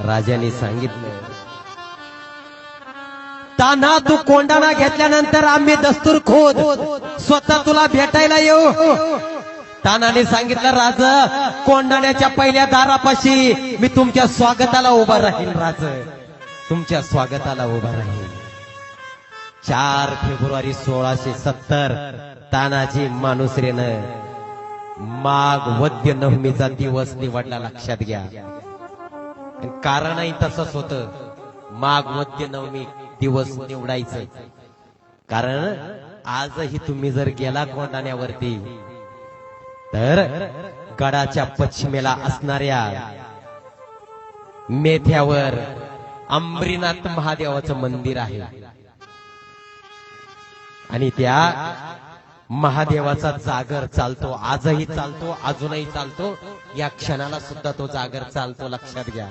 राजाने सांगितलं, तान्हा तू कोंडाणा घेतल्यानंतर आम्ही दस्तूर खोद स्वतः तुला भेटायला येऊ. तानाने सांगितलं, राजा कोंडाण्याच्या पहिल्या दारापाशी मी तुमच्या स्वागताला उभा राहील. राजा तुमच्या स्वागताला उभा राहील. 4 फेब्रुवारी 1670 तानाजी मानुसरेनं माघ वद्य नवमीचा दिवस निवडला. लक्षात घ्या, कारणही तसंच होतं. माघ वद्य नवमी दिवस निवडायचं कारण आजही तुम्ही जर गेला कोंडाण्यावरती तर गडाच्या पश्चिमेला असणाऱ्या मेथ्यावर अंबरीनाथ महादेवाचं मंदिर आहे आणि त्या महादेवाचा जागर चालतो. आजही चालतो, अजूनही चालतो. या क्षणाला सुद्धा तो जागर चालतो. लक्षात घ्या.